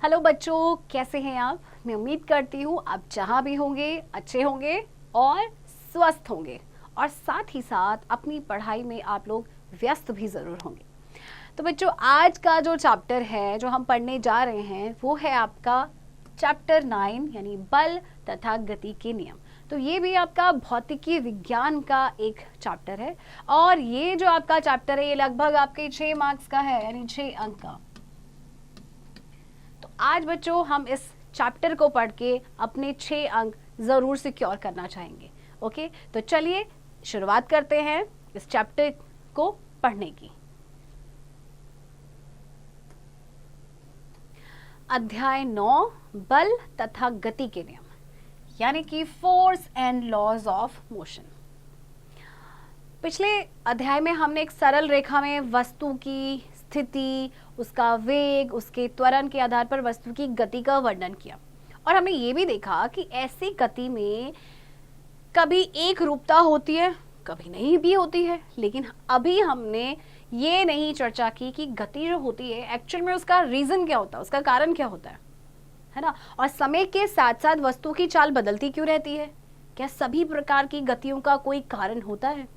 Hello बच्चों, कैसे हैं आप? मैं उम्मीद करती हूँ आप जहाँ भी होंगे अच्छे होंगे और स्वस्थ होंगे, और साथ ही साथ अपनी पढ़ाई में आप लोग व्यस्त भी ज़रूर होंगे। तो बच्चों, आज का जो चैप्टर है जो हम पढ़ने जा रहे हैं वो है आपका चैप्टर 9, यानी बल तथा गति के नियम। तो ये भी आपका भौतिकी विज्ञान का एक चैप्टर है, और ये जो आपका चैप्टर है ये लगभग आपके 6 मार्क्स का है, यानी 6 अंक का। आज बच्चों हम इस चैप्टर को पढ़ के अपने 6 अंक जरूर सिक्योर करना चाहेंगे। ओके, तो चलिए शुरुआत करते हैं इस चैप्टर को पढ़ने की। अध्याय 9, बल तथा गति के नियम, यानी कि force and laws of motion. पिछले अध्याय में हमने एक सरल रेखा में वस्तु की स्थिति, उसका वेग, उसके त्वरण के आधार पर वस्तु की गति का वर्णन किया, और हमने ये भी देखा कि ऐसी गति में कभी एक रूपता होती है, कभी नहीं भी होती है। लेकिन अभी हमने ये नहीं चर्चा की कि गति जो होती है एक्चुअल में उसका रीजन क्या होता है, उसका कारण क्या होता है ना। और समय के साथ साथ वस्तु की चाल बदलती क्यों रहती है? क्या सभी प्रकार की गतियों का कोई कारण होता है?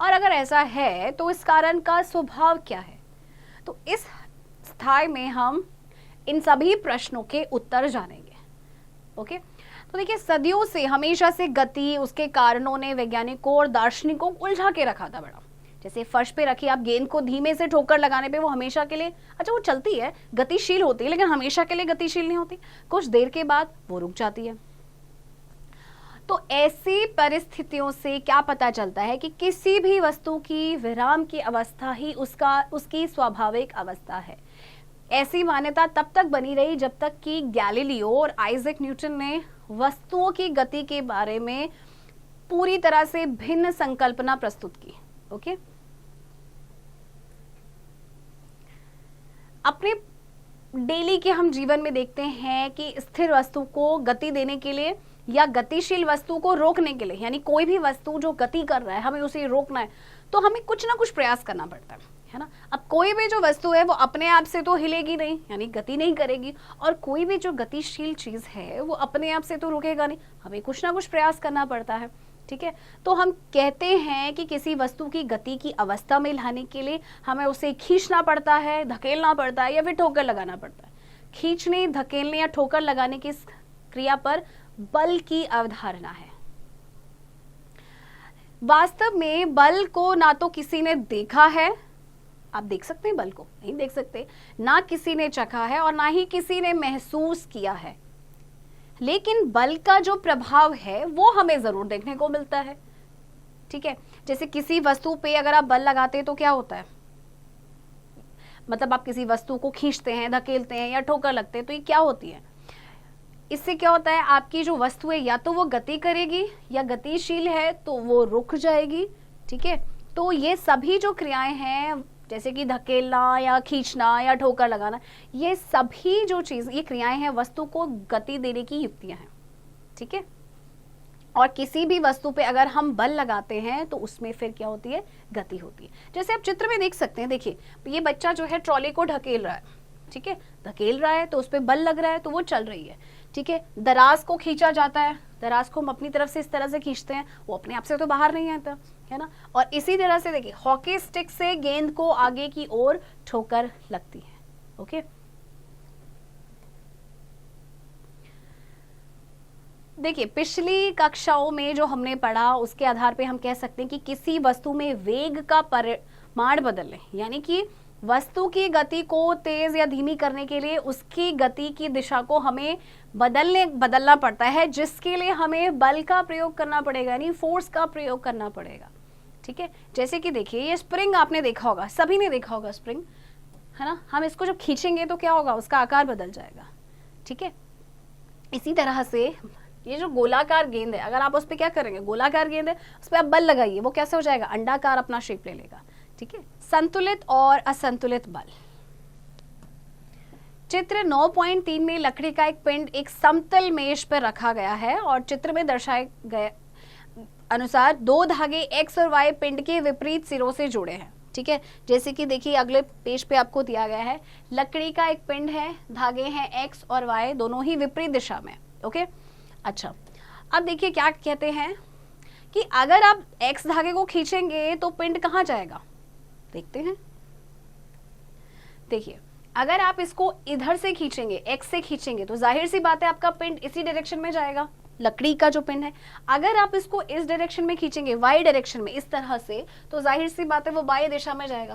और अगर ऐसा है तो इस कारण का स्वभाव क्या है? तो इस अध्याय में हम इन सभी प्रश्नों के उत्तर जानेंगे। ओके, तो देखिए, सदियों से हमेशा से गति, उसके कारणों ने वैज्ञानिकों और दार्शनिकों को उलझा के रखा था बड़ा। जैसे फर्श पे रखी आप गेंद को धीमे से ठोकर लगाने पे वो हमेशा के लिए, अच्छा वो चलती है, गतिशील होती है, लेकिन हमेशा के लिए गतिशील नहीं होती, कुछ देर के बाद वो रुक जाती है। तो ऐसी परिस्थितियों से क्या पता चलता है कि किसी भी वस्तु की विराम की अवस्था ही उसकी स्वाभाविक अवस्था है। ऐसी मान्यता तब तक बनी रही जब तक कि गैलीलियो और आइजैक न्यूटन ने वस्तुओं की गति के बारे में पूरी तरह से भिन्न संकल्पना प्रस्तुत की। ओके, अपने डेली के हम जीवन में देखते हैं कि स्थिर वस्तु को गति देने के लिए या गतिशील वस्तु को रोकने के लिए, यानी कोई भी वस्तु जो गति कर रहा है हमें उसे रोकना है तो हमें कुछ ना कुछ प्रयास करना पड़ता है ना। अब कोई भी जो वस्तु है वो अपने आप से तो हिलेगी नहीं, यानी गति नहीं करेगी, और कोई भी जो गतिशील चीज है वो अपने आप से तो रुकेगा नहीं, हमें कुछ ना कुछ प्रयास करना पड़ता है। ठीक है, तो हम कहते हैं कि किसी वस्तु की गति की अवस्था में लाने के लिए हमें उसे खींचना पड़ता है, धकेलना पड़ता है, या फिर ठोकर लगाना पड़ता है। खींचने, धकेलने या ठोकर लगाने की क्रिया पर बल की अवधारणा है। वास्तव में बल को ना तो किसी ने देखा है, आप देख सकते हैं बल को? नहीं देख सकते, ना किसी ने चखा है और ना ही किसी ने महसूस किया है, लेकिन बल का जो प्रभाव है वो हमें जरूर देखने को मिलता है। ठीक है, जैसे किसी वस्तु पे अगर आप बल लगाते हैं तो क्या होता है, मतलब आप किसी वस्तु को खींचते हैं, धकेलते हैं या ठोकर लगते हैं तो ये क्या होती है? इससे क्या होता है, आपकी जो वस्तु है या तो वो गति करेगी, या गतिशील है तो वो रुक जाएगी। ठीक है, तो ये सभी जो क्रियाएं हैं, जैसे कि धकेलना या खींचना या ठोकर लगाना, ये सभी जो चीज, ये क्रियाएं हैं, वस्तु को गति देने की युक्तियां हैं। ठीक है, और किसी भी वस्तु पे अगर हम बल लगाते हैं तो उसमें फिर क्या होती है, गति होती है। जैसे आप चित्र में देख सकते हैं, देखिए ये बच्चा जो है ट्रॉली को ढकेल रहा है। ठीक है, धकेल रहा है तो उस पर बल लग रहा है तो वो चल रही है। ठीक है, दराज को खींचा जाता है, दराज को हम अपनी तरफ से इस तरह से खींचते हैं, वो अपने आप से तो बाहर नहीं आता है ना। और इसी तरह से देखिए, हॉकी स्टिक से गेंद को आगे की ओर ठोकर लगती है। ओके, देखिए पिछली कक्षाओं में जो हमने पढ़ा उसके आधार पे हम कह सकते हैं कि किसी वस्तु में वेग का परिमाण बदलने, यानी कि वस्तु की गति को तेज या धीमी करने के लिए उसकी गति की दिशा को हमें बदलना पड़ता है, जिसके लिए हमें बल का प्रयोग करना पड़ेगा, यानी फोर्स का प्रयोग करना पड़ेगा। ठीक है, जैसे कि देखिए ये स्प्रिंग आपने देखा होगा, सभी ने देखा होगा स्प्रिंग, है ना। हम इसको जब खींचेंगे तो क्या होगा, उसका आकार बदल जाएगा। ठीक है, इसी तरह से ये जो गोलाकार गेंद है, अगर आप उस पर क्या करेंगे, गोलाकार गेंद है उस पर आप बल लगाइए, वो कैसे हो जाएगा, अंडाकार अपना शेप ले लेगा। ठीक है, संतुलित और असंतुलित बल। चित्र 9.3 में लकड़ी का एक पिंड एक समतल मेज पर रखा गया है और चित्र में दर्शाए गए अनुसार दो धागे x और y पिंड के विपरीत सिरों से जुड़े हैं। ठीक है, जैसे कि देखिए अगले पेज पे आपको दिया गया है, लकड़ी का एक पिंड है, धागे हैं x और y दोनों ही विपरीत दिशा में। ओके, अच्छा अब देखिए क्या कहते हैं कि अगर आप x धागे को खींचेंगे तो पिंड कहाँ जाएगा, देखते हैं। देखिए अगर आप इसको इधर से खींचेंगे, x से खींचेंगे तो जाहिर सी बात है आपका पिंड इसी डायरेक्शन में जाएगा, लकड़ी का जो पिंड है। अगर आप इसको इस डायरेक्शन में खींचेंगे, y डायरेक्शन में, इस तरह से, तो जाहिर सी बात है वो बाह्य दिशा में जाएगा।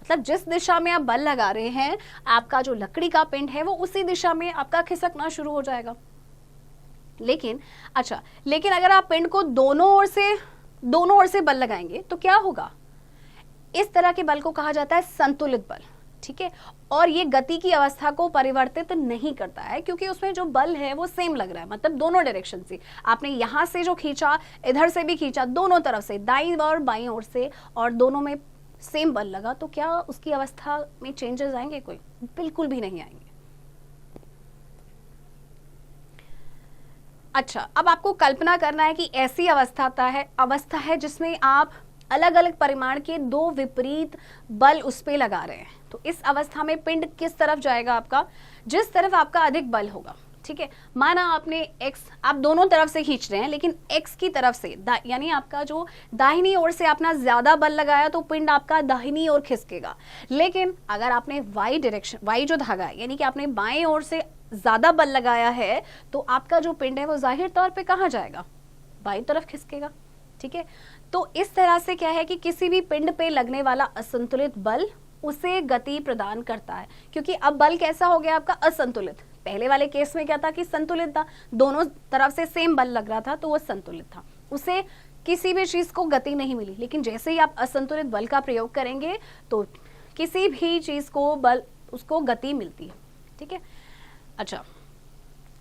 मतलब जिस दिशा में आप बल लगा रहे हैं, आपका जो लकड़ी का पिंड है वो उसी दिशा में आपका खिसकना शुरू हो जाएगा। लेकिन अगर आप पिंड को दोनों ओर से बल लगाएंगे तो क्या होगा, इस तरह के बल को कहा जाता है संतुलित बल। ठीक है, और ये गति की अवस्था को परिवर्तित नहीं करता है क्योंकि उसमें जो बल है वो सेम लग रहा है, मतलब दोनों डायरेक्शन से। आपने यहां से जो खींचा, इधर से भी खींचा, दोनों तरफ से, दाईं और बाईं ओर से, और दोनों में सेम बल लगा, तो क्या उसकी अवस्था में चेंजेस आएंगे? कोई बिल्कुल भी नहीं आएंगे। अच्छा, अब आपको कल्पना करना है कि ऐसी अवस्था है जिसमें आप अलग अलग परिमाण के दो विपरीत बल उस पे लगा रहे हैं। तो इस अवस्था में पिंड किस तरफ जाएगा आपका, जिस तरफ आपका अधिक बल होगा। ठीक है, माना आपने x, आप दोनों तरफ से खींच रहे हैं, लेकिन x की तरफ से यानी आपका जो दाहिनी ओर से आपने ज्यादा बल लगाया तो पिंड आपका दाहिनी ओर खिसकेगा। लेकिन अगर आपने y जो धागा है, यानी कि आपने बाएं ओर से ज्यादा बल लगाया है, तो आपका जो पिंड है वो जाहिर तौर पे कहाँ जाएगा, बाईं तरफ खिसकेगा। ठीक है, तो इस तरह से क्या है कि किसी भी पिंड पे लगने वाला असंतुलित बल उसे गति प्रदान करता है, क्योंकि अब बल कैसा हो गया आपका, असंतुलित। पहले वाले केस में क्या था कि संतुलित था, दोनों तरफ से सेम बल लग रहा था तो वो संतुलित था, उसे किसी भी चीज को गति नहीं मिली। लेकिन जैसे ही आप असंतुलित बल का प्रयोग करेंगे तो किसी भी चीज को उसको गति मिलती है। ठीक है, अच्छा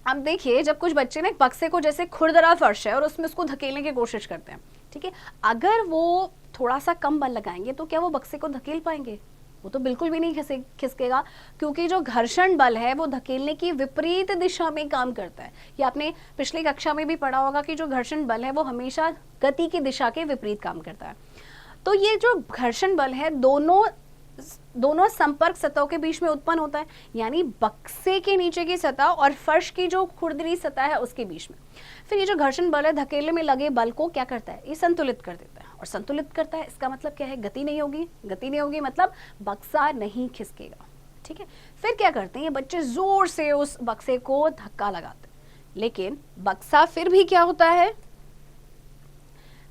अब देखिए, जब कुछ बच्चे ना एक बक्से को, जैसे खुरदरा फर्श है और उसमें उसको धकेलने की कोशिश करते हैं, ठीक है, अगर वो थोड़ा सा कम बल लगाएंगे तो क्या वो बक्से को धकेल पाएंगे? वो तो बिल्कुल भी नहीं खिसकेगा, क्योंकि जो घर्षण बल है वो धकेलने की विपरीत दिशा में काम करता है। ये आपने पिछली कक्षा में भी पढ़ा होगा कि जो घर्षण बल है वो हमेशा गति की दिशा के विपरीत काम करता है। तो ये जो घर्षण बल है दोनों संपर्क सतहों के बीच में उत्पन्न होता है, यानी बक्से के नीचे की सतह और फर्श की जो खुरदरी सतह है उसके बीच में। फिर ये जो घर्षण बल है धकेलने में लगे बल को क्या करता है, ये संतुलित कर देता है। और संतुलित करता है इसका मतलब क्या है, गति नहीं होगी मतलब बक्सा नहीं खिसकेगा। ठीक है, फिर क्या करते हैं ये बच्चे, जोर से उस बक्से को धक्का लगाते हैं, लेकिन बक्सा फिर भी क्या होता है,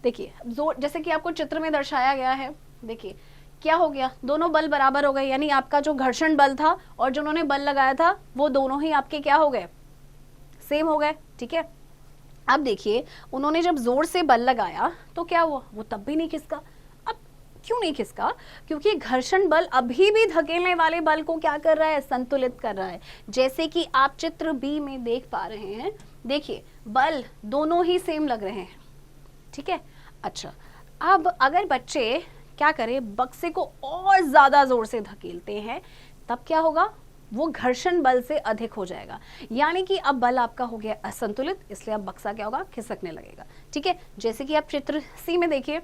देखिए जोर, जैसे कि आपको चित्र में दर्शाया गया है, देखिए क्या हो गया, दोनों बल बराबर हो गए, यानी आपका जो घर्षण बल था और जो उन्होंने बल लगाया था वो दोनों ही आपके क्या हो गए, सेम हो गए। ठीक है, अब देखिए उन्होंने जब जोर से बल लगाया तो क्या हुआ, वो तब भी नहीं खिसका। अब क्यों नहीं खिसका, क्योंकि घर्षण बल अभी भी धकेलने वाले बल को क्या कर रहा है, संतुलित कर रहा है। जैसे कि आप चित्र बी में देख पा रहे हैं, देखिए बल दोनों ही सेम लग रहे हैं। ठीक है, अच्छा अब अगर बच्चे क्या करें, बक्से को और ज्यादा जोर से धकेलते हैं, तब क्या होगा, वो घर्षण बल से अधिक हो जाएगा, यानी कि अब बल आपका हो गया असंतुलित, इसलिए अब बक्सा क्या होगा, खिसकने लगेगा। ठीक है, जैसे कि आप चित्र सी में देखिए,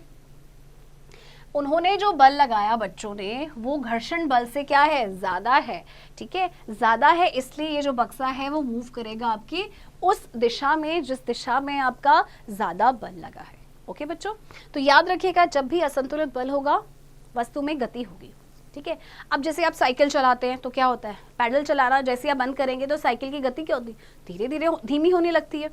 उन्होंने जो बल लगाया बच्चों ने वो घर्षण बल से क्या है, ज्यादा है। ठीक है, ज्यादा है, इसलिए ये जो बक्सा है वो मूव करेगा आपकी उस दिशा में जिस दिशा में आपका ज्यादा बल लगा है। ओके बच्चों, तो याद रखिएगा जब भी असंतुलित बल होगा वस्तु में गति होगी। ठीक है, अब जैसे आप साइकिल चलाते हैं तो क्या होता है, पैडल चलाना जैसे आप बंद करेंगे तो साइकिल की गति क्या होती है, धीरे धीरे धीमी होने लगती है।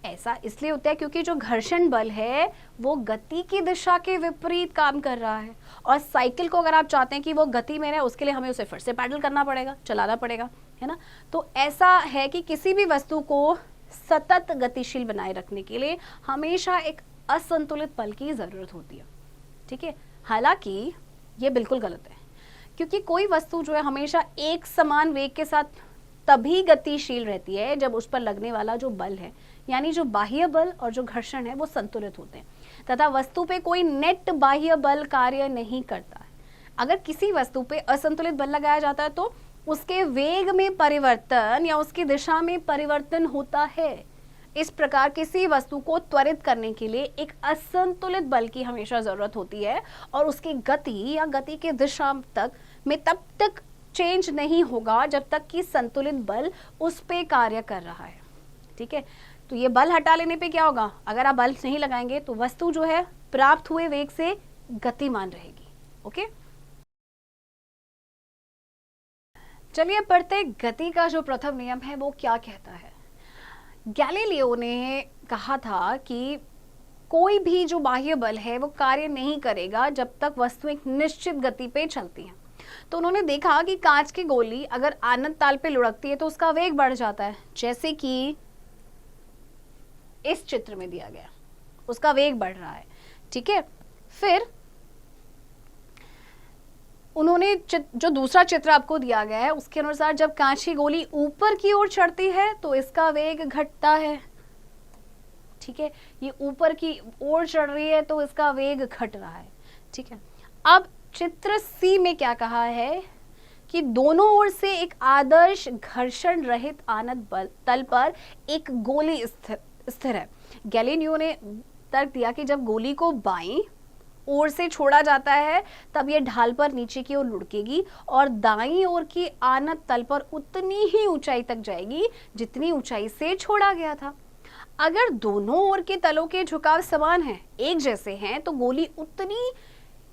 ऐसा इसलिए होता है क्योंकि जो घर्षण बल है वो गति की दिशा के विपरीत काम कर रहा है, और साइकिल को अगर आप चाहते हैं कि वो गति में रहे उसके लिए हमें उसे फिर से पैडल करना पड़ेगा, चलाना पड़ेगा, है ना। तो ऐसा है कि किसी भी वस्तु को सतत गतिशील बनाए रखने के लिए हमेशा एक असंतुलित बल की जरूरत होती है। ठीक है, हालांकि ये बिल्कुल गलत है, क्योंकि कोई वस्तु जो है हमेशा एक समान वेग के साथ तभी गतिशील रहती है जब उस पर लगने वाला जो बल है, यानी जो बाह्य बल और जो घर्षण है वो संतुलित होते हैं, तथा वस्तु पे कोई नेट बाह्य बल कार्य नहीं करता है। अगर किसी वस्तु पे असंतुलित बल लगाया जाता है तो उसके वेग में परिवर्तन या उसकी दिशा में परिवर्तन होता है। इस प्रकार किसी वस्तु को त्वरित करने के लिए एक असंतुलित बल की हमेशा जरूरत होती है और उसकी गति या गति की दिशा तब तक चेंज नहीं होगा जब तक कि संतुलित बल उस पे कार्य कर रहा है। ठीक है, तो ये बल हटा लेने पे क्या होगा, अगर आप बल नहीं लगाएंगे तो वस्तु जो है प्राप्त हुए वेग से गतिमान रहेगी। ओके, चलिए पढ़ते गति का जो प्रथम नियम है वो क्या कहता है। गैलीलियो ने कहा था कि कोई भी जो बाह्य बल है वो कार्य नहीं करेगा जब तक वस्तु एक निश्चित गति पे चलती है। तो उन्होंने देखा कि कांच की गोली अगर आनत ताल पे लुढ़कती है तो उसका वेग बढ़ जाता है, जैसे कि इस चित्र में दिया गया, उसका वेग बढ़ रहा है। ठीक है, फिर उन्होंने जो दूसरा चित्र आपको दिया गया है उसके अनुसार जब कांच की गोली ऊपर की ओर चढ़ती है तो इसका वेग घटता है। ठीक है, ये ऊपर की ओर चढ़ रही है तो इसका वेग घट रहा है। ठीक है, अब चित्र सी में क्या कहा है कि दोनों ओर से एक आदर्श घर्षण रहित आनत बल तल पर एक गोली स्थिर है। गैलीलियो ने तर्क दिया कि जब गोली को बाईं ओर से छोड़ा जाता है तब यह ढाल पर नीचे की ओर लुढ़केगी और दाईं ओर की आनत तल पर उतनी ही ऊंचाई तक जाएगी जितनी ऊंचाई से छोड़ा गया था। अगर दोनों ओर के तलों के झुकाव समान हैं, एक जैसे हैं, तो गोली उतनी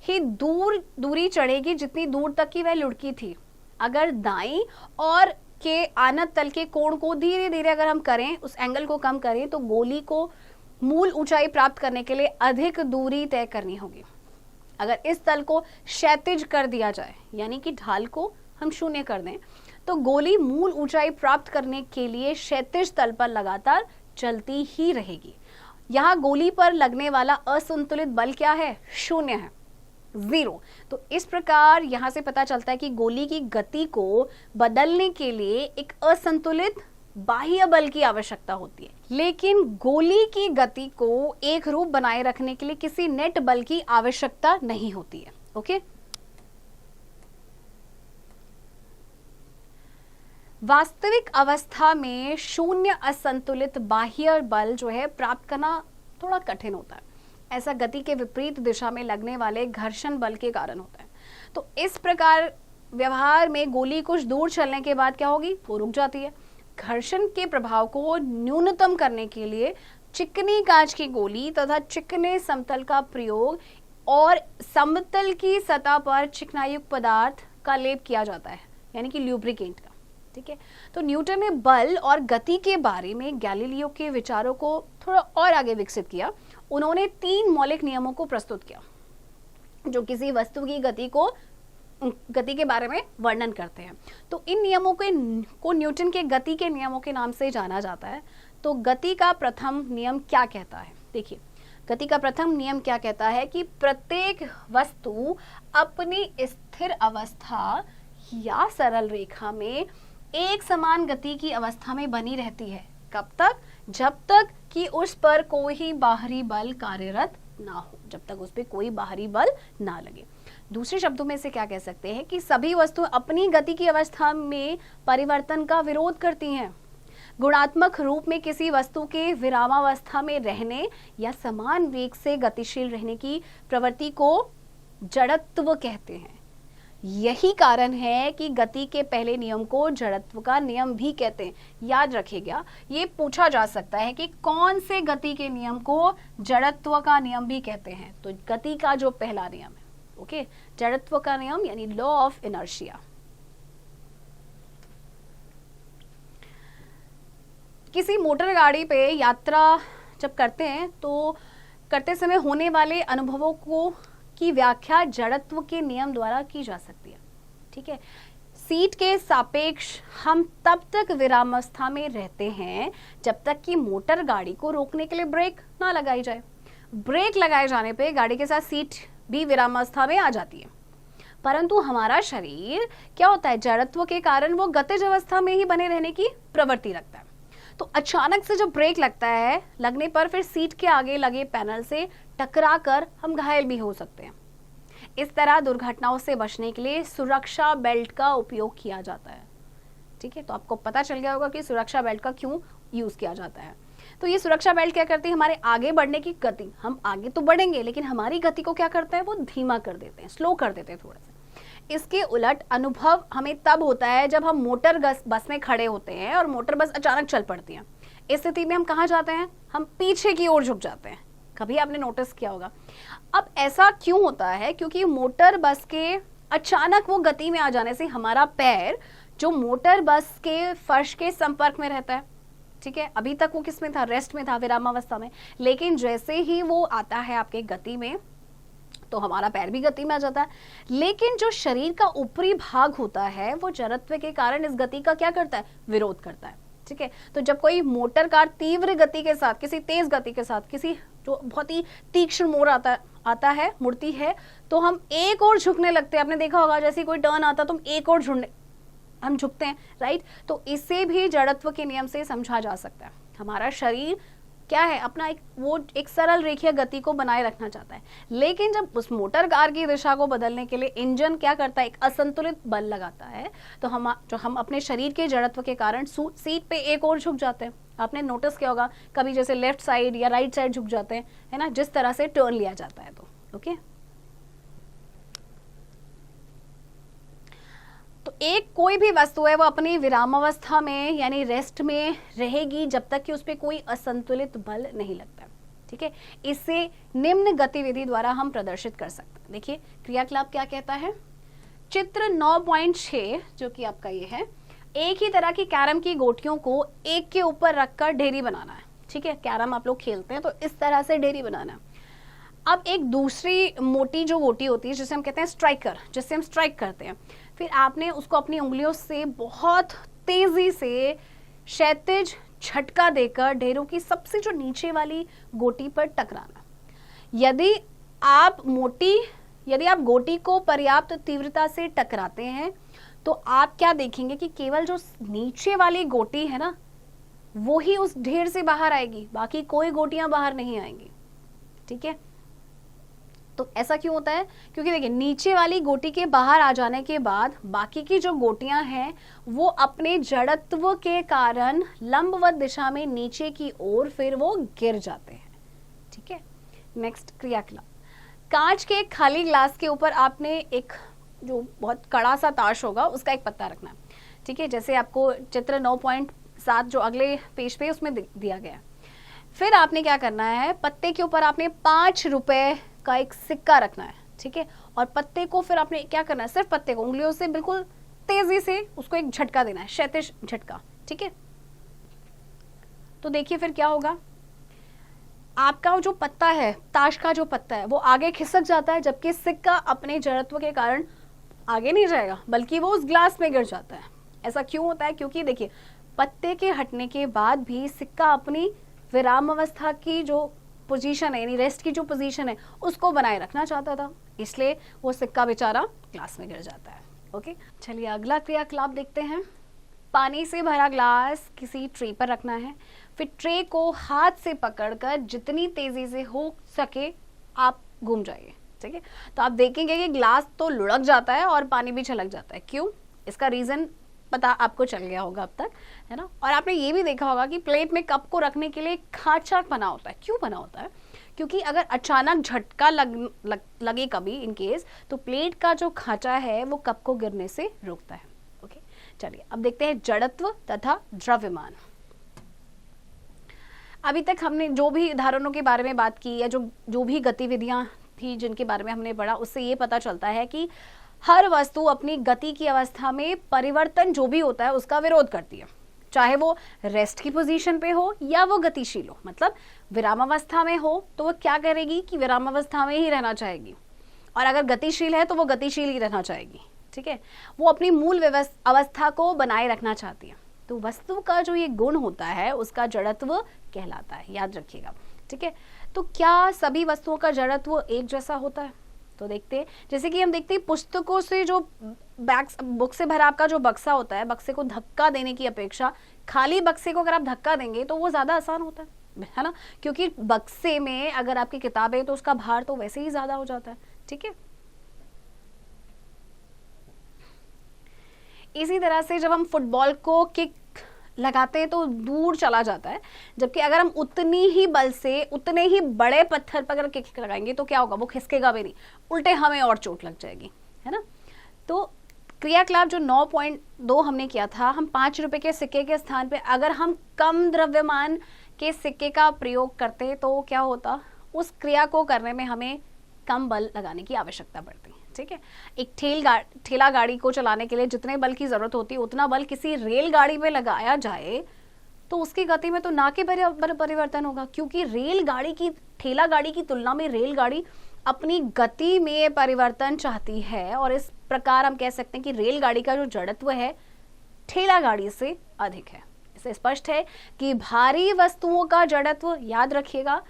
ही दूरी चढ़ेगी जितनी दूर तक की वह लुढ़की थी। अगर दाईं और के आनत तल के कोण को धीरे धीरे अगर हम करें, उस एंगल को कम करें, तो गोली को मूल ऊंचाई प्राप्त करने के लिए अधिक दूरी तय करनी होगी। अगर इस तल को क्षैतिज कर दिया जाए, यानी कि ढाल को हम शून्य कर दें, तो गोली मूल ऊंचाई प्राप्त करने के लिए क्षैतिज तल पर लगातार चलती ही रहेगी। यहाँ गोली पर लगने वाला असंतुलित बल क्या है, शून्य है, 0। तो इस प्रकार यहां से पता चलता है कि गोली की गति को बदलने के लिए एक असंतुलित बाह्य बल की आवश्यकता होती है, लेकिन गोली की गति को एक रूप बनाए रखने के लिए किसी नेट बल की आवश्यकता नहीं होती है। ओके, वास्तविक अवस्था में शून्य असंतुलित बाह्य बल जो है प्राप्त करना थोड़ा कठिन होता है। ऐसा गति के विपरीत दिशा में लगने वाले घर्षण बल के कारण होता है। तो इस प्रकार व्यवहार में गोली कुछ दूर चलने के बाद क्या होगी, वो रुक जाती है। घर्षण के प्रभाव को न्यूनतम करने के लिए चिकनी कांच की गोली तथा चिकने समतल का प्रयोग और समतल की सतह पर चिकनायुक्त पदार्थ का लेप किया जाता है, यानी कि ल्यूब्रिकेंट का। ठीक है, तो न्यूटन ने बल और गति के बारे में गैलीलियो के विचारों को थोड़ा और आगे विकसित किया। उन्होंने 3 मौलिक नियमों को प्रस्तुत किया जो किसी वस्तु की गति के बारे में वर्णन करते हैं। तो इन नियमों को न्यूटन के गति के नियमों के नाम से जाना जाता है। तो गति का प्रथम नियम क्या कहता है, देखिए, गति का प्रथम नियम क्या कहता है कि प्रत्येक वस्तु अपनी स्थिर अवस्था या सरल रेखा में एक समान गति की अवस्था में बनी रहती है। कब तक, जब तक कि उस पर कोई बाहरी बल कार्यरत ना हो, जब तक उस पर कोई बाहरी बल ना लगे। दूसरे शब्दों में से क्या कह सकते हैं कि सभी वस्तुएं अपनी गति की अवस्था में परिवर्तन का विरोध करती हैं। गुणात्मक रूप में किसी वस्तु के विरामावस्था में रहने या समान वेग से गतिशील रहने की प्रवृत्ति को जड़त्व कहते हैं। यही कारण है कि गति के पहले नियम को जड़त्व का नियम भी कहते हैं। याद रखिएगा, ये पूछा जा सकता है कि कौन से गति के नियम को जड़त्व का नियम भी कहते हैं। तो गति का जो पहला नियम है, ओके, जड़त्व का नियम यानी लॉ ऑफ इनर्शिया। किसी मोटर गाड़ी पे यात्रा जब करते हैं तो करते समय होने वाले अनुभवों की व्याख्या जड़त्व के नियम द्वारा की जा सकती है। ठीक है, सीट के सापेक्ष हम तब तक विरामावस्था में रहते हैं जब तक कि मोटर गाड़ी को रोकने के लिए ब्रेक ना लगाई जाए। ब्रेक लगाए जाने पे गाड़ी के साथ सीट भी विरामावस्था में आ जाती है, परंतु हमारा शरीर क्या होता है, जड़त्व के कारण वो गतिज अवस्था में ही बने रहने की प्रवृत्ति रखता है। तो अचानक से जब ब्रेक लगता है, लगने पर फिर सीट के आगे लगे पैनल से टकराकर हम घायल भी हो सकते हैं। इस तरह दुर्घटनाओं से बचने के लिए सुरक्षा बेल्ट का उपयोग किया जाता है। ठीक है, तो आपको पता चल गया होगा कि सुरक्षा बेल्ट का क्यों यूज किया जाता है। तो ये सुरक्षा बेल्ट क्या करती है, हमारे आगे बढ़ने की गति, हम आगे तो बढ़ेंगे लेकिन हमारी गति को क्या करता है, वो धीमा कर देते हैं, स्लो कर देते हैं थोड़ा सा। इसके उलट अनुभव हमें तब होता है जब हम मोटर बस में खड़े होते हैं और मोटर बस अचानक चल पड़ती है। इस स्थिति में हम कहाँ जाते हैं, हम पीछे की ओर झुक जाते हैं। कभी आपने नोटिस किया होगा। अब ऐसा क्यों होता है, क्योंकि मोटर बस के अचानक वो गति में आ जाने से हमारा पैर जो मोटर बस के फर्श के संपर्क में रहता है, ठीक है, अभी तक वो किस में था, रेस्ट में था, विरामावस्था में, लेकिन जैसे ही वो आता है आपके गति में तो हमारा पैर भी गति में आ जाता है। लेकिन जो शरीर का ऊपरी भाग होता है वो जड़त्व के कारण इस गति का क्या करता है, विरोध करता है, ठीक है। तो जब कोई मोटर कार तीव्र गति के साथ, किसी तेज गति के साथ, किसी जो बहुत ही तीक्ष्ण मोड़ आता है, मुड़ती है, तो हम एक और झुकने लगते हैं। आपने देखा होगा जैसे कोई टर्न आता तो हम एक और हम झुकते हैं, राइट। तो इसे भी जड़त्व के नियम से समझा जा सकता है। हमारा शरीर क्या है, अपना एक सरल रेखीय गति को बनाए रखना चाहता है, लेकिन जब उस मोटर कार की दिशा को बदलने के लिए इंजन क्या करता है, एक असंतुलित बल लगाता है, तो हम अपने शरीर के जड़त्व के कारण सीट पे एक और झुक जाते हैं। आपने नोटिस किया होगा कभी जैसे लेफ्ट साइड या राइट साइड झुक जाते हैं, है ना, जिस तरह से टर्न लिया जाता है। तो ओके, तो एक कोई भी वस्तु है वो अपनी विरामावस्था में यानी रेस्ट में रहेगी जब तक कि उस पर कोई असंतुलित बल नहीं लगता, ठीक है। इसे निम्न गतिविधि द्वारा हम प्रदर्शित कर सकते हैं। देखिए क्रियाकलाप क्या कहता है, चित्र 9.6 जो कि आपका ये है, एक ही तरह की कैरम की गोटियों को एक के ऊपर रखकर ढेरी बनाना है, ठीक है। कैरम आप लोग खेलते हैं तो इस तरह से ढेरी बनाना है। अब एक दूसरी मोटी जो गोटी होती है जिसे हम कहते हैं स्ट्राइकर, जिससे हम स्ट्राइक करते हैं, फिर आपने उसको अपनी उंगलियों से बहुत तेजी से क्षैतिज झटका देकर ढेरों की सबसे जो नीचे वाली गोटी पर टकराना। यदि आप गोटी को पर्याप्त तीव्रता से टकराते हैं तो आप क्या देखेंगे कि केवल जो नीचे वाली गोटी है ना वो ही उस ढेर से बाहर आएगी, बाकी कोई गोटियां बाहर नहीं आएंगी, ठीक है। तो ऐसा क्यों होता है, क्योंकि देखिए नीचे वाली गोटी के बाहर आ जाने के बाद बाकी की जो गोटियां हैं वो अपने जड़त्व के कारण लंबवत दिशा में नीचे की ओर फिर वो गिर जाते हैं, ठीक है। नेक्स्ट क्रियाकलाप, कांच के खाली ग्लास के ऊपर आपने एक जो बहुत कड़ा सा ताश होगा उसका एक पत्ता रखना है, ठीक है, जैसे आपको चित्र 9.7 जो अगले पेज पे उसमें दिया गया। फिर आपने क्या करना है, पत्ते के ऊपर आपने 5 रुपए का एक सिक्का रखना है, ठीक है, और पत्ते को फिर आपने क्या करना है, सिर्फ पत्ते को उंगलियों से बिल्कुल तेजी से उसको एक झटका देना है, क्षैतिज झटका, ठीक है। तो देखिए फिर क्या होगा, आपका जो पत्ता है, ताश का जो पत्ता है वो आगे खिसक जाता है, जबकि सिक्का अपने जड़त्व के कारण आगे नहीं जाएगा बल्कि वो उस ग्लास में गिर जाता है। ऐसा क्यों होता है, क्योंकि देखिए पत्ते के हटने के बाद भी सिक्का अपनी विराम अवस्था की जो पोजीशन है यानी रेस्ट की जो पोजीशन है उसको बनाए रखना चाहता था, इसलिए वो सिक्का बेचारा ग्लास में गिर जाता है। ओके, चलिए अगला क्रियाकलाप देखते हैं। पानी से भरा ग्लास किसी ट्रे पर रखना है, फिर ट्रे को हाथ से पकड़कर जितनी तेजी से हो सके आप घूम जाइए, ठीक है। तो आप देखेंगे कि ग्लास तो लुढ़क जाता है और पानी भी छलक जाता है। क्यों, इसका रीजन पता आपको चल गया होगा अब तक, है ना। और आपने ये भी देखा होगा कि प्लेट में कप को रखने के लिए खांचा बना होता है। क्यों बना होता है, क्योंकि अगर अचानक झटका लगे कभी इन केस, तो प्लेट का जो खांचा है वो कप को गिरने से रोकता है। ओके, चलिए अब देखते हैं जड़त्व तथा द्रव्यमान। अभी तक हमने जो भी उदाहरणों के बारे में बात की या जो भी गतिविधियां थी जिनके बारे में हमने पढ़ा, उससे ये पता चलता है कि हर वस्तु अपनी गति की अवस्था में परिवर्तन जो भी होता है उसका विरोध करती है, चाहे वो रेस्ट की पोजीशन पे हो या वो गतिशील हो। मतलब विरामावस्था में हो तो वो क्या करेगी कि विरामावस्था में ही रहना चाहेगी, और अगर गतिशील है तो वो गतिशील ही रहना चाहेगी, ठीक है। वो अपनी मूल अवस्था को बनाए रखना चाहती है। तो वस्तु का जो ये गुण होता है उसका जड़त्व कहलाता है, याद रखिएगा, ठीक है। तो क्या सभी वस्तुओं का जड़त्व एक जैसा होता है, तो देखते हैं। जैसे कि हम देखते हैं पुस्तकों से जो बुक से भरा आपका जो बक्सा होता है, बक्से को धक्का देने की अपेक्षा खाली बक्से को अगर आप धक्का देंगे तो वो ज्यादा आसान होता है ना, क्योंकि बक्से में अगर आपकी किताब है तो उसका भार तो वैसे ही ज्यादा हो जाता है, ठीक है। इसी तरह से जब हम फुटबॉल को किक लगाते हैं तो दूर चला जाता है, जबकि अगर हम उतनी ही बल से उतने ही बड़े पत्थर पर अगर किक लगाएंगे तो क्या होगा, वो खिसकेगा भी नहीं, उल्टे हमें और चोट लग जाएगी, है ना। तो क्रियाकलाप जो 9.2 हमने किया था, हम 5 रुपए के सिक्के के स्थान पे अगर हम कम द्रव्यमान के सिक्के का प्रयोग करते तो क्या होता, उस क्रिया को करने में हमें कम बल लगाने की आवश्यकता पड़ती है। ठीक है, एक ठेला गाड़ी को चलाने के लिए जितने बल की जरूरत होती है उतना बल किसी रेलगाड़ी में लगाया जाए तो उसकी गति में तो ना के बराबर परिवर्तन होगा, क्योंकि रेलगाड़ी की ठेला गाड़ी की तुलना में रेलगाड़ी अपनी गति में परिवर्तन चाहती है, और इस प्रकार हम कह सकते हैं कि रेलगाड़ी का जो जड़त्व है ठेला गाड़ी से अधिक है। इससे स्पष्ट है कि भारी वस्तुओं का जड़त्व, याद रखिएगा,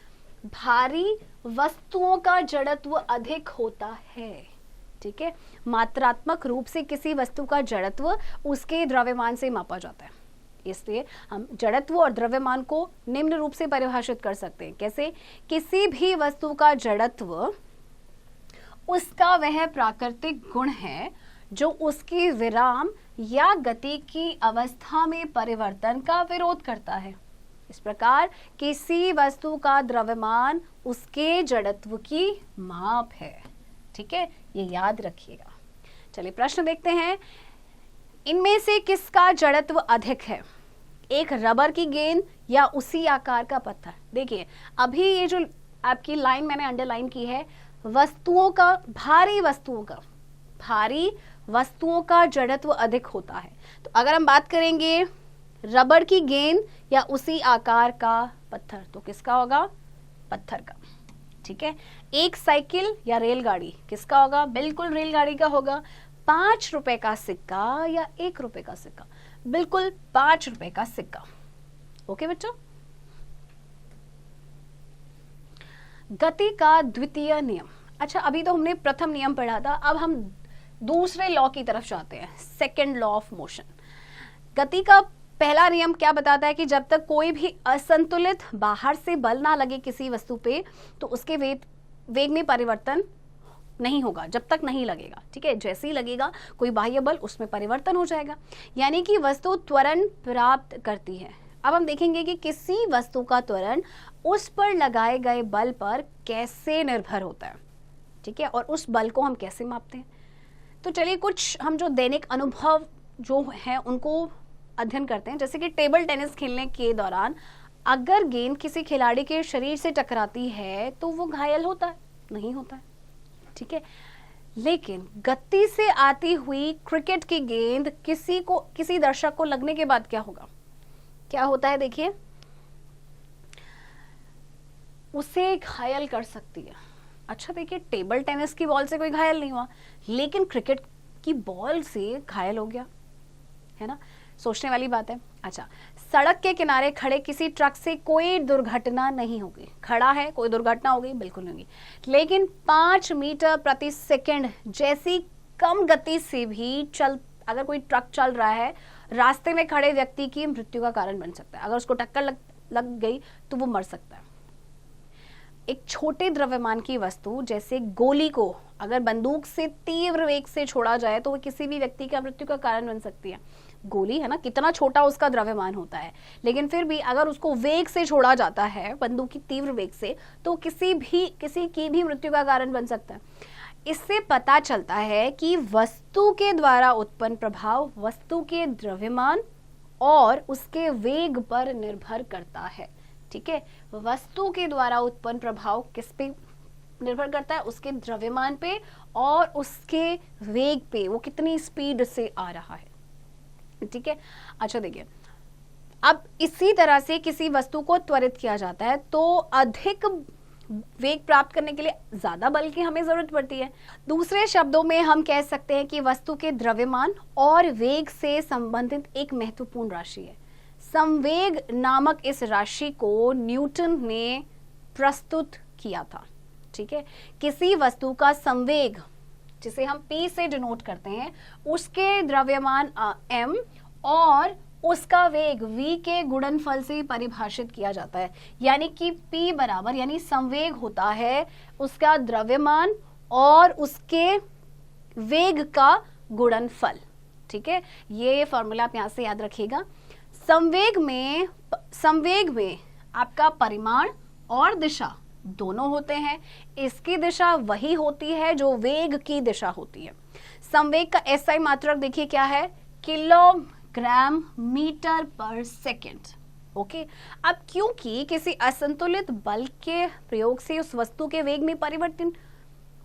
भारी वस्तुओं का जड़त्व अधिक होता है। ठीक है, मात्रात्मक रूप से किसी वस्तु का जड़त्व उसके द्रव्यमान से मापा जाता है, इसलिए हम जड़त्व और द्रव्यमान को निम्न रूप से परिभाषित कर सकते हैं। कैसे, किसी भी वस्तु का जड़त्व उसका वह प्राकृतिक गुण है जो उसकी विराम या गति की अवस्था में परिवर्तन का विरोध करता है। इस प्रकार किसी वस्तु का द्रव्यमान उसके जड़त्व की माप है। ठीक है, ये याद रखिएगा। चलिए प्रश्न देखते हैं, इनमें से किसका जड़त्व अधिक है, एक रबर की गेंद या उसी आकार का पत्थर। देखिए अभी ये जो आपकी लाइन मैंने अंडरलाइन की है, वस्तुओं का, भारी वस्तुओं का जड़त्व अधिक होता है। तो अगर हम बात करेंगे रबर की गेंद या उसी आकार का पत्थर, तो किसका होगा, पत्थर का। ठीक है, एक साइकिल या रेलगाड़ी, किसका होगा, बिल्कुल रेलगाड़ी का होगा। 5 रुपए का सिक्का या 1 रुपए का सिक्का, बिल्कुल 5 रुपए का सिक्का। ओके बच्चों, गति का द्वितीय नियम। अच्छा, अभी तो हमने प्रथम नियम पढ़ा था, अब हम दूसरे लॉ की तरफ जाते हैं, सेकेंड लॉ ऑफ मोशन। गति का पहला नियम क्या बताता है कि जब तक कोई भी असंतुलित बाहर से बल ना लगे किसी वस्तु पे तो उसके वेग में परिवर्तन नहीं होगा, जब तक नहीं लगेगा। ठीक है, जैसे ही लगेगा कोई बाह्य बल उसमें परिवर्तन हो जाएगा, यानी कि वस्तु त्वरण प्राप्त करती है। अब हम देखेंगे कि किसी वस्तु का त्वरण उस पर लगाए गए बल पर कैसे निर्भर होता है। ठीक है, और उस बल को हम कैसे मापते हैं। तो चलिए कुछ हम जो दैनिक अनुभव जो है उनको अध्ययन करते हैं। जैसे कि टेबल टेनिस खेलने के दौरान अगर गेंद किसी खिलाड़ी के शरीर से टकराती है तो वो घायल होता है, नहीं होता है। ठीक है, लेकिन गति से आती हुई क्रिकेट की गेंद किसी दर्शक को लगने के बाद क्या होगा, क्या होता है, देखिए, उसे घायल कर सकती है। अच्छा देखिए, टेबल टेनिस की बॉल से कोई घायल नहीं हुआ, लेकिन क्रिकेट की बॉल से घायल हो गया, है ना। सोचने वाली बात है। अच्छा, सड़क के किनारे खड़े किसी ट्रक से कोई दुर्घटना नहीं होगी, खड़ा है कोई दुर्घटना होगी, बिल्कुल नहीं होगी, लेकिन 5 मीटर प्रति सेकंड जैसी कम गति से भी अगर कोई ट्रक चल रहा है, रास्ते में खड़े व्यक्ति की मृत्यु का कारण बन सकता है। अगर उसको टक्कर लग गई तो वो मर सकता है। एक छोटे द्रव्यमान की वस्तु जैसे गोली को अगर बंदूक से तीव्र वेग से छोड़ा जाए तो वो किसी भी व्यक्ति की मृत्यु का कारण बन सकती है। गोली है ना, कितना छोटा उसका द्रव्यमान होता है, लेकिन फिर भी अगर उसको वेग से छोड़ा जाता है, बंदूक की तीव्र वेग से, तो किसी की भी मृत्यु का कारण बन सकता है। इससे पता चलता है कि वस्तु के द्वारा उत्पन्न प्रभाव वस्तु के द्रव्यमान और उसके वेग पर निर्भर करता है। ठीक है, वस्तु के द्वारा उत्पन्न प्रभाव किस पे निर्भर करता है, उसके द्रव्यमान पे और उसके वेग पे, वो कितनी स्पीड से आ रहा है। ठीक है, अच्छा देखिए, अब इसी तरह से किसी वस्तु को त्वरित किया जाता है तो अधिक वेग प्राप्त करने के लिए ज्यादा बल की हमें जरूरत पड़ती है। दूसरे शब्दों में हम कह सकते हैं कि वस्तु के द्रव्यमान और वेग से संबंधित एक महत्वपूर्ण राशि है। संवेग नामक इस राशि को न्यूटन ने प्रस्तुत किया था। ठीक है, किसी वस्तु का संवेग, जिसे हम P से डिनोट करते हैं, उसके द्रव्यमान m और उसका वेग v के गुणनफल से परिभाषित किया जाता है। यानी कि P बराबर, यानी संवेग होता है उसका द्रव्यमान और उसके वेग का गुणनफल। ठीक है, ये फॉर्मूला आप यहां से याद रखिएगा। संवेग में आपका परिमाण और दिशा दोनों होते हैं। इसकी दिशा वही होती है जो वेग की दिशा होती है। संवेग का एसआई मात्रक देखिए क्या है, किलोग्राम मीटर पर सेकेंड। ओके, अब क्योंकि किसी असंतुलित बल के प्रयोग से उस वस्तु के वेग में परिवर्तन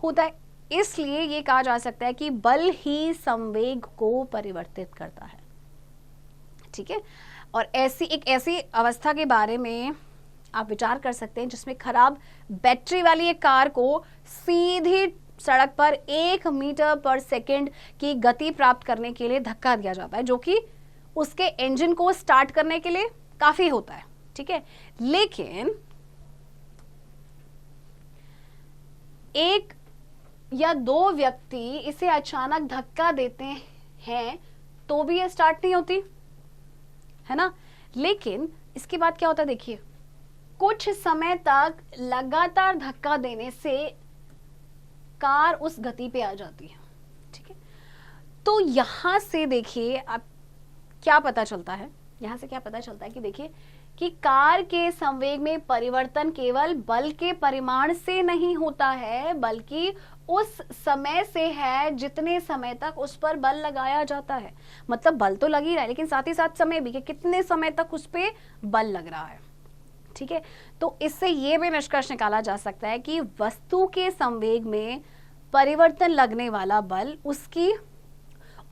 होता है, इसलिए ये कहा जा सकता है कि बल ही संवेग को परिवर्तित करता है। ठीक है, और एक ऐसी अवस्था के बारे में आप विचार कर सकते हैं जिसमें खराब बैटरी वाली एक कार को सीधी सड़क पर 1 मीटर पर सेकंड की गति प्राप्त करने के लिए धक्का दिया जाता है, जो कि उसके इंजन को स्टार्ट करने के लिए काफी होता है। ठीक है, लेकिन एक या दो व्यक्ति इसे अचानक धक्का देते हैं तो भी ये स्टार्ट नहीं होती है ना। लेकिन इसके बाद क्या होता है, देखिए कुछ समय तक लगातार धक्का देने से कार उस गति पे आ जाती है। ठीक है, तो यहां से देखिए अब क्या पता चलता है, यहां से क्या पता चलता है कि देखिए कि कार के संवेग में परिवर्तन केवल बल के परिमाण से नहीं होता है, बल्कि उस समय से है जितने समय तक उस पर बल लगाया जाता है। मतलब बल तो लग ही रहा है, लेकिन साथ ही साथ समय भी कि कितने समय तक उस पे बल लग रहा है। ठीक है, तो इससे ये भी निष्कर्ष निकाला जा सकता है कि वस्तु के संवेग में परिवर्तन लगने वाला बल उसकी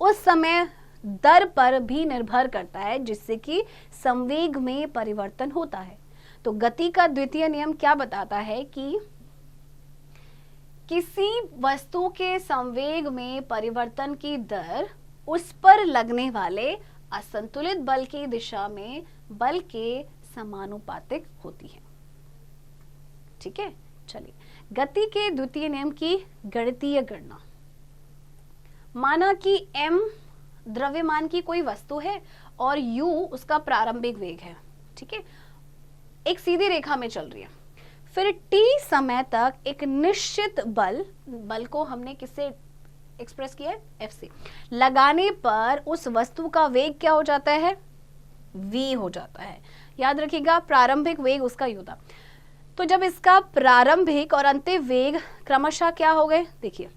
उस समय दर पर भी निर्भर करता है जिससे कि संवेग में परिवर्तन होता है। तो गति का द्वितीय नियम क्या बताता है कि किसी वस्तु के संवेग में परिवर्तन की दर उस पर लगने वाले असंतुलित बल की दिशा में बल के समानुपातिक होती है। ठीक है, चलिए गति के द्वितीय नियम की गणितीय गणना। माना कि m द्रव्यमान की कोई वस्तु है और u उसका प्रारंभिक वेग है। ठीक है, एक सीधी रेखा में चल रही है। फिर t समय तक एक निश्चित बल को हमने किससे एक्सप्रेस किया है, F से, लगाने पर उस वस्तु का वेग क्या हो जाता है, v हो जाता है। याद रखिएगा प्रारंभिक वेग उसका u था। तो जब इसका प्रारंभिक और अंतिम वेग क्रमशः क्या हो गए, देखिए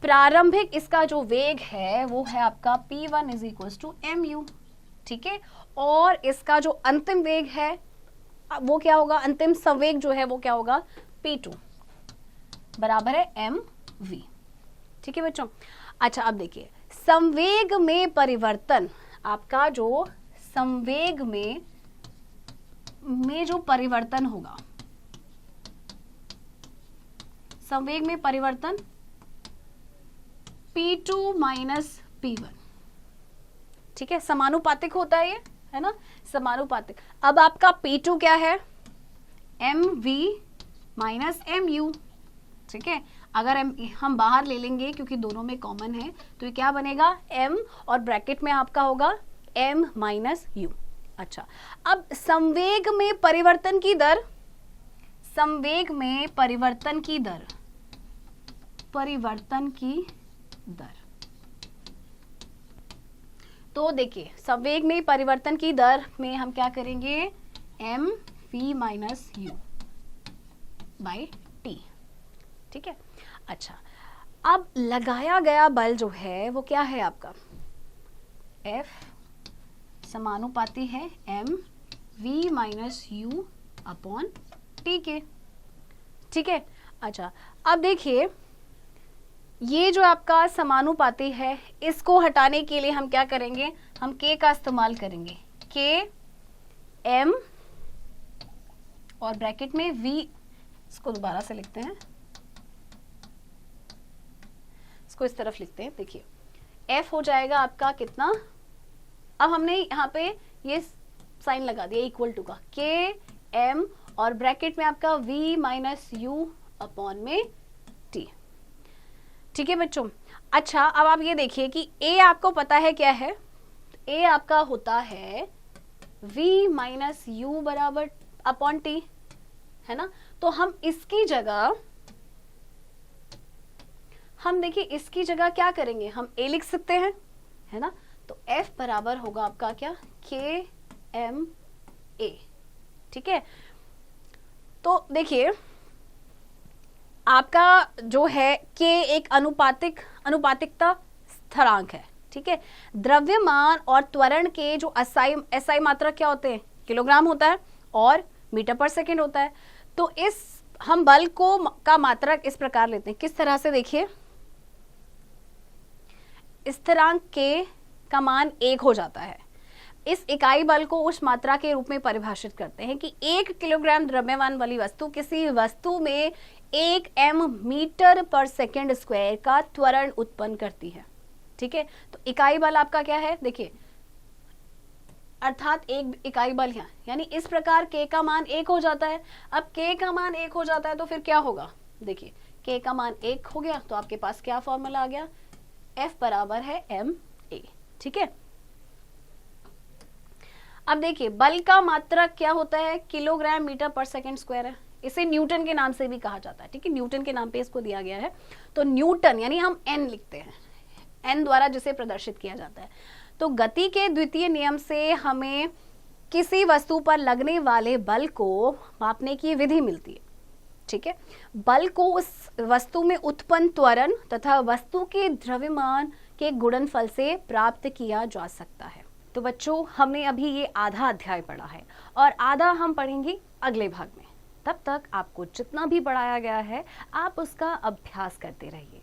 प्रारंभिक इसका जो वेग है वो है आपका p1 = mu। ठीक है, और इसका जो अंतिम वेग है वो क्या होगा, अंतिम संवेग जो है वो क्या होगा, p2 बराबर है mv। ठीक है बच्चों, अच्छा अब देखिए संवेग में परिवर्तन, आपका जो संवेग में जो परिवर्तन होगा, संवेग में परिवर्तन p2 - p1। ठीक है, समानुपातिक होता है ये, है ना, समानुपातिक। अब आपका p2 क्या है, mv - mu। ठीक है, अगर हम बाहर ले लेंगे क्योंकि दोनों में कॉमन है तो ये क्या बनेगा, m और ब्रैकेट में आपका होगा m - u। अच्छा, अब संवेग में परिवर्तन की दर, संवेग में परिवर्तन की दर तो देखिए संवेग में परिवर्तन की दर में हम क्या करेंगे, mv - u बाई t। ठीक है, अच्छा अब लगाया गया बल जो है वो क्या है आपका, F समानुपाती है mv - u अपॉन t के। ठीक है, अच्छा अब देखिए ये जो आपका समानुपाती है इसको हटाने के लिए हम क्या करेंगे, हम k का इस्तेमाल करेंगे, k m और ब्रैकेट में v, इसको दोबारा से लिखते हैं, इसको इस तरफ लिखते हैं। देखिए f हो जाएगा आपका कितना, अब हमने यहाँ पे ये साइन लगा दिया इक्वल टू का, k m और ब्रैकेट में आपका v - u अपॉन में t। ठीक है बच्चों, अच्छा अब आप ये देखिए कि a आपको पता है क्या है, a आपका होता है v - u बराबर अपॉन t, है ना। तो हम इसकी जगह, हम देखिए इसकी जगह क्या करेंगे, हम a लिख सकते हैं, है ना। तो F बराबर होगा आपका क्या, KMA। ठीक है, तो देखिए आपका जो है K एक अनुपातिकता स्थिरांक है। ठीक है, द्रव्यमान और त्वरण के जो SI मात्रक क्या होते हैं, किलोग्राम होता है और मीटर पर सेकेंड होता है। तो इस हम बल को का मात्रक इस प्रकार लेते हैं, किस तरह से, देखिए स्थिरांक K का मान 1 हो जाता है। इस इकाई बल को उस मात्रा के रूप में परिभाषित करते हैं कि 1 किलोग्राम द्रव्यमान वाली वस्तु किसी वस्तु में 1 m मीटर पर सेकेंड स्क्वायर का त्वरण उत्पन्न करती है। ठीक है, तो इकाई बल आपका क्या है, देखिए अर्थात एक इकाई बल है, यानी इस प्रकार K का मान 1 हो जाता है। अब K का मान 1 हो जाता है तो फिर क्या होगा, देखिए K का मान 1 हो गया तो आपके पास क्या फॉर्मूला आ गया, F बराबर है ma। ठीक है, अब देखिए बल का मात्रक क्या होता है, किलोग्राम मीटर पर सेकेंड स्क्वायर है। इसे न्यूटन के नाम से भी कहा जाता है। ठीक है, न्यूटन के नाम पे इसको दिया गया है। तो न्यूटन यानी हम n लिखते हैं, n द्वारा जिसे प्रदर्शित किया जाता है। तो गति के द्वितीय नियम से हमें किसी वस्तु पर लगने वाले बल को मापने की विधि मिलती है। ठीक है, बल को उस वस्तु में उत्पन्न त्वरण तथा वस्तु के द्रव्यमान के गुणनफल से प्राप्त किया जा सकता है। तो बच्चों हमने अभी ये आधा अध्याय पढ़ा है और आधा हम पढ़ेंगे अगले भाग में। तब तक आपको जितना भी पढ़ाया गया है आप उसका अभ्यास करते रहिए।